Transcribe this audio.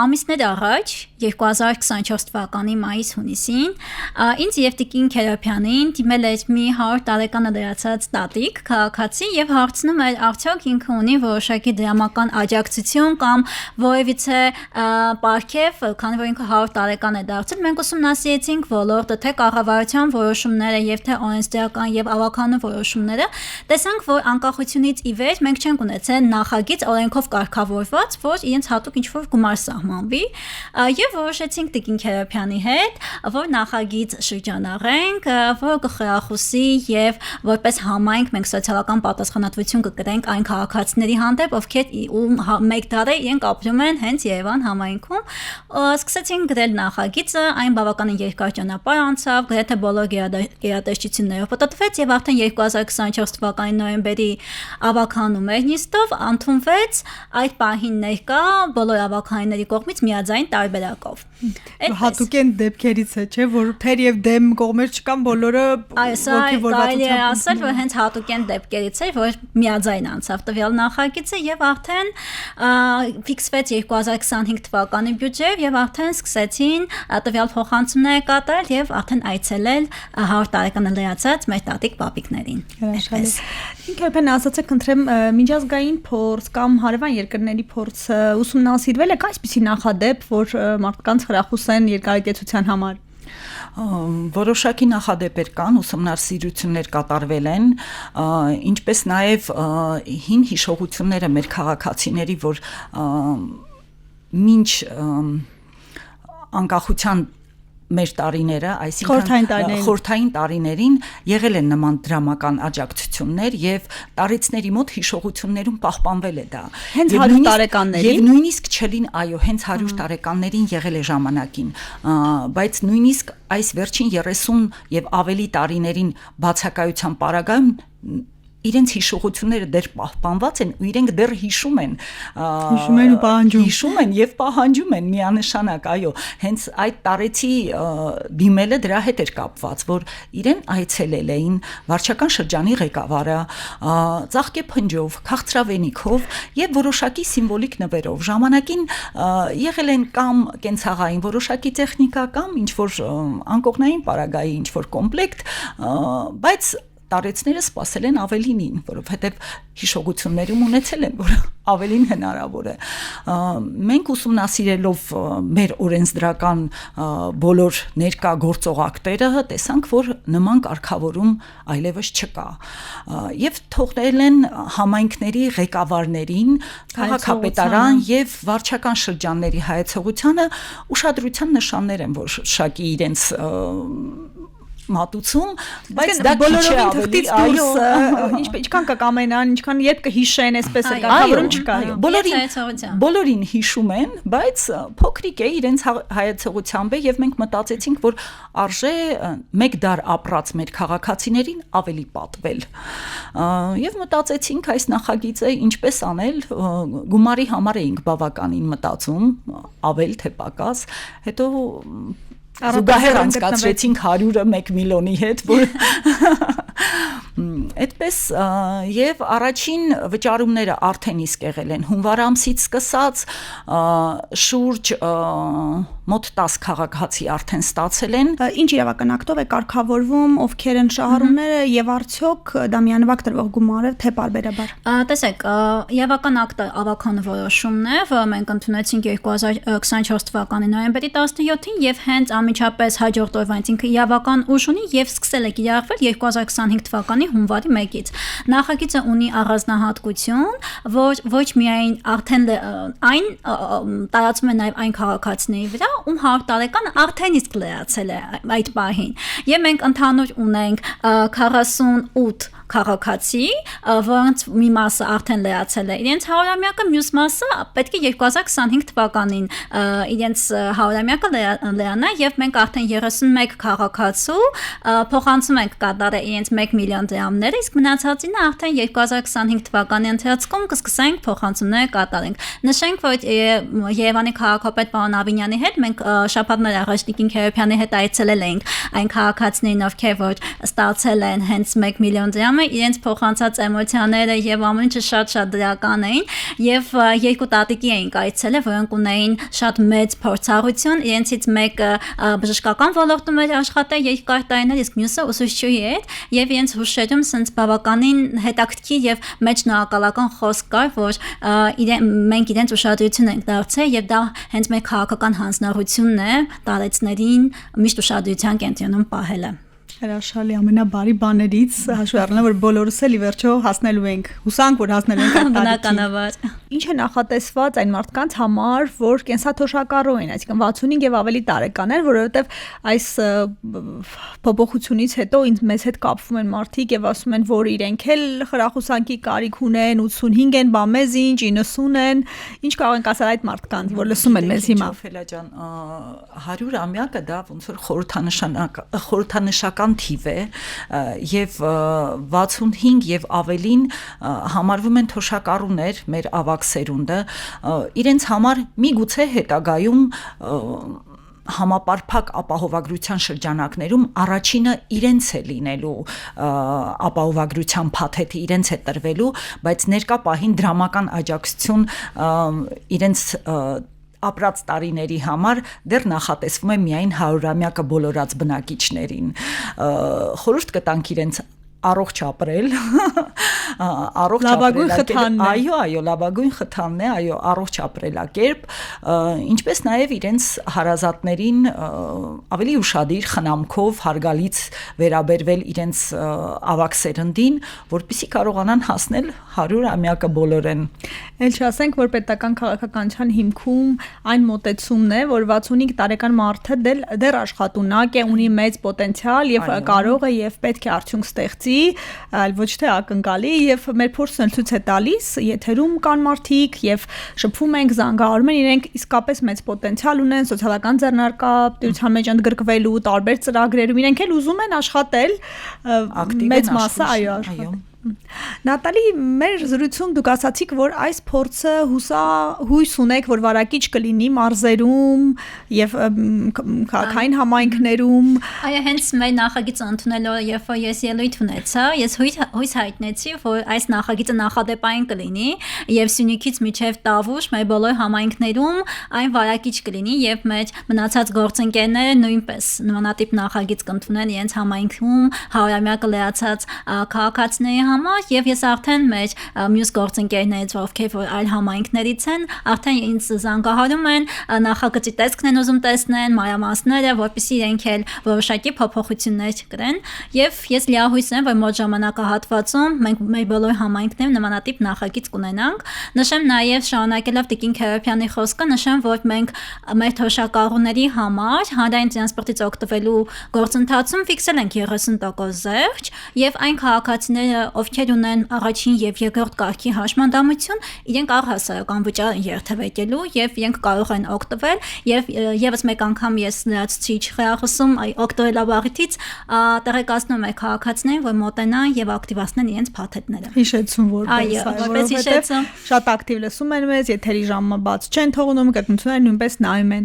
ամիսներ առաջ 2024 թվականի մայիս-հունիսին ինձ եւ Տիկին Քերոփյանին դիմել էր մի 100 տարեկան դրացած տատիկ քաղաքացի եւ հարցնում էր արդյոք ինքը ունի որոշակի դրամական աջակցություն կամ որևիցե պարգև, քանի որ ինքը 100 տարեկան է դարձել, մենք ուսումնասիրեցինք ոլորտը, թե կառավարության որոշումները եւ թե օրենսդրական եւ ավականու որոշումները, տեսանք, որ անկախությունից ի վեր մենք չենք ունեցել նախագիծ օրենքով կարգավորված, որ իրենց հատուկ ինչ-որ գումար սահմանվի, եւ որոշեցինք Տիկին Քերոփյանի հետ, որ նախագիծ շրջանառենք, որ կխրախուսի եւ որպես համայնք մենք սոցիալական պատասխանատվություն կկրենք այն քաղաքացիների հանդեպ, ովքեր մեկ դարը իրենք ապրում են հենց Երևան համայնքում, սկսեցինք գրել նախագիծը, այն բավականին երկար ճանապարհ անցավ, գրեթե բոլոր գերատեսչություններով պատտվեց եւ արդեն 2024 թվականի նոյեմբերի ավականու մեր նիստով ընդունվեց այդ պահին ներկա բոլոր ավականների կողմից միաձայն տարբերակով։ Հատուկ են դեպքերից է, չէ, որ թերև դեմ կողմեր չկան, բոլորը ոգևորվածությամբ ասել, որ հենց հատուկ են դեպքերից է, որ միաձայն անցավ տվյալ նախագիծը եւ արդեն ֆիքսվեց 2025 թվականի բյուջեով եւ արդեն սկսեցին տվյալ փոխանցումները կատարել եւ արդեն այցելել 100 տարեկան լրացած մեր տատիկ պապիկներին։ Ինքնուրույն ասացեք, խնդրեմ, միջազգային փորձ կամ հարևան երկրների փորձ ուսումնասիրվել է այսպիսի նախադեպ, որ մարդկանց խրախուսեն երկարատեսության համար։ Որոշակի նախադեպեր կան, ուսումնասիրություններ կատարվել են, ինչպես նաև հին հիշողությունները մեր քաղաքացիների, որ մինչ անկախության մեր տարիները, այսինքն խորհրդային տարիներին եղել են նման դրամական աջակցություններ եւ տարիցների մոտ հիշողություններում պահպանվել է դա։ Հենց 100 տարեկաններին եւ նույնիսկ չլին, այո, հենց 100 տարեկաններին եղել է ժամանակին, բայց նույնիսկ այս վերջին 30 եւ ավելի տարիներին բացակայության պարագայում իրենց հիշողությունները դեռ պահպանված են ու իրենք դեռ հիշում են ու պահանջում հիշում են եւ պահանջում են միանշանակ, այո, հենց այդ տարեցի դիմելը դրա հետ էր կապված, որ իրեն այցելել էին վարչական շրջանի ղեկավարը ծաղկե փնջով, քաղցրավենիքով եւ որոշակի սիմվոլիկ նվերով։ Ժամանակին եղել են կամ կենցաղային որոշակի տեխնիկա կամ ինչ որ անկողնային պարագայի ինչ որ կոմպլեկտ, բայց տարեցները սպասել են ավելինին, որովհետև հիշողություններում ունեցել են, որ ավելին հնարավոր է։ Մենք ուսումնասիրելով մեր օրենսդրական բոլոր ներկա գործող ակտերը, տեսանք, որ նման կարգավորում այլևս չկա։ Եվ թողնել են համայնքների ղեկավարներին, քաղաքապետարան եւ վարչական շրջանների հայեցողությանը ուշադրության նշաններ են, որ շակի իրենց մատուցում, բայց դա բոլորովին թղթից դուրս ինչքան կկամենան, ինչքան երբ կհիշեն, այսպես է կարգավորում չկա։ Բոլորին հիշում են, բայց փոքրիկ է իրենց հայեցողությամբ է եւ մենք մտածեցինք, որ արժե մեկ դար ապրած մեր քաղաքացիներին ավելի պատվել։ Եվ մտածեցինք այս նախագիծը ինչպես անել, գումարի համար էինք բավականին մտածում, ավել թե պակաս, հետո զուգահեռ անցկացրեցինք 100-ը 1 միլիոնի հետ, որ այդպես եւ առաջին վճարումները արդեն իսկ եղել են հունվար ամսից սկսած, շուրջ մոտ 10 քաղաքացի արդեն ստացել են։ Ինչ իրավական ակտով է կարգավորվում, ովքեր են շահառուները եւ արդյոք դա միանվագ տրվող գումար է թե պարբերաբար։ Տեսեք, իրավական ակտը ավականու որոշումն է, որը մենք ընդունեցինք 2024 թվականի նոյեմբերի 17-ին եւ հենց անմիջապես հաջորդ օրվա ինքը իրավական ուժ ունի եւ սկսել է կիրառվել 2025 թվականի հունվարի 1-ից։ Նախագիծը ունի առանձնահատկություն, որ ոչ միայն արդեն այն տարածում է նաեւ այն քաղաքացիների վրա, ում 100 տարեկան արդեն իսկ լրացել է այդ պահին։ Եվ մենք ընդհանուր ունենք 48 քաղաքացի, որոնց մի մասը արդեն լրացել է իրենց 100-ամյակը, մյուս մասը պետք է 2025 թվականին իրենց 100-ամյակը լրանա եւ մենք արդեն 31 քաղաքացու փոխանցում ենք կատարել իրենց 1 միլիոն դրամները, իսկ մնացածինը արդեն 2025 թվականի ընթացքում կսկսենք փոխանցումները կատարենք։ Նշենք, որ Երևանի քաղաքապետ պարոն Ավինյանի հետ մենք շաբաթներ առաջ Տիկին Քերոփյանի հետ այցելել էինք այն քաղաքացիներին, ովքեր որ ստացել են հենց 1 միլիոն դրամ է իրենց փոխանցած էմոցիաները եւ ամեն ինչը շատ դրական էին եւ երկու տատիկի էին այցելել, որոնք ունեին շատ մեծ փորձառություն, իրենցից մեկը բժշկական ոլորտում էր աշխատել երկար տարիներ, իսկ մյուսը ուսուցչուհի էր եւ իրենց հուշերում սենց բավականին հետաքրքիր եւ մեծ նորակալական խոսք կար, որ մենք իրենց ուշադրություն ենք դարձել եւ դա հենց մեր քաղաքական հանձնառությունն է տարեցներին միշտ ուշադրության կենտրոնում պահելը։ Հրաշալի ամենաբարի բաներից հաշվի առնելով որ բոլորս էլ ի վերջո հասնելու ենք հուսանք որ հասնելու ենք այդ բնականաբար ինչ է նախատեսված այն մարդկանց համար որ կենսաթոշակառու են այսինքն 65 եւ ավելի տարեկան են որովհետեւ այս փոփոխությունից հետո ինձ մեզ հետ կապվում են մարդիկ եւ ասում են որ իրենք էլ խրախուսանքի կարիք ունեն 85 են բա մեզ ինչ 90 են ինչ կարող են ասել այդ մարդկանց որ լսում են մեզ հիմա Ֆելա ջան 100 ամյակը դա ոնց որ խորհրդանշական թիվ է եւ 65 եւ ավելին համարվում են թոշակառուներ մեր ավակ սերունդը իրենց համար միգուցե հետագայում համապարփակ ապահովագրության շրջանակներում առաջինը իրենց է լինելու ապահովագրության փաթեթը իրենց է տրվելու բայց ներկա պահին դրամական աջակցություն իրենց ապրած տարիների համար դեռ նախատեսվում է միայն 100-ամյակը բոլորած բնակիչներին խորհուրդ կտանք իրենց առողջ ապրել առողջ լավագույն խթանն է այո լավագույն խթանն է այո առողջ ապրելակերպ ինչպես նաև իրենց հարազատներին ավելի ուշադիր խնամքով հարգալից վերաբերվել իրենց ավակ սերնդին որպեսզի կարողանան հասնել 100-ամյակը բոլորեն Էլ չասենք որ պետական քաղաքականության հիմքում այն մոտեցումն է որ 65 տարեկան մարդը դեռ աշխատունակ է ունի մեծ պոտենցիալ եւ կարող է եւ պետք է արդյունք ստեղծի այլ ոչ թե ակնկալի եւ մեր փորձն ցույց է տալիս եթերում կան մարդիկ եւ շփվում ենք զանգահարում են իրենք իսկապես մեծ պոտենցիալ ունեն սոցիալական ձեռնարկատիրության մեջ ընդգրկվելու տարբեր ծրագրերում իրենք էլ ուզում են աշխատել մեծ մասը այո Նատալի մեր զրույցում դուք ասացիք որ այս փորձը հույս ունեք որ վարակիչ կլինի մարզերում եւ քաղաքային համայնքներում Այո հենց մեր նախագիծը ընդունելով երբ որ ես ելույթ ունեցա ես հույս հայտնեցի որ այս նախագիծը նախադեպային կլինի եւ Սյունիքից միջև Տավուշ մեր բոլոր համայնքներում այն վարակիչ կլինի եւ մեր մնացած գործընկերները նույնպես նմանատիպ նախագիծ կընդունեն իրենց համայնքում 100-ամյակը լրացած քաղաքացիների համար եւ ես արդեն մեր մյուս գործընկերներից ովքեր որ այլ համայնքներից են արդեն ինձ զանգահարում են նախագծի տեսքն են ուզում տեսնեն մանրամասները որպեսզի իրենք էլ որոշակի փոփոխություններ կրեն եւ ես լիահույս եմ որ մոտ ժամանակահատվածում մենք մեր բոլոր համայնքներում նմանատիպ նախագիծ կունենանք նշեմ նաեւ շարունակելով Տիկին Քերոբյանի խոսքը նշեմ որ մենք մեր թոշակառուների համար հանրային տրանսպորտից օգտվելու գործընթացում ֆիքսել ենք 30% զերծ եւ այն քաղաքացիները ովքեր ունեն առաջին եւ երկրորդ կարգի հաշմանդամություն, իրենք առհասարական վճար են երթևեկելու եւ իրենք կարող են օգտվել եւ եւս մեկ անգամ ես լրացուցիչ խրախուսում օգտվելա բաղիթից տեղեկացնում եմ քաղաքացիներին, որ մոտենան եւ ակտիվացնեն իրենց փաթեթները։ Հիշեցում որպես հիշեցում շատ ակտիվ լսում են մեզ, եթերի ժամը բաց չեն թողնում, կրկնությունները նույնպես նայում են։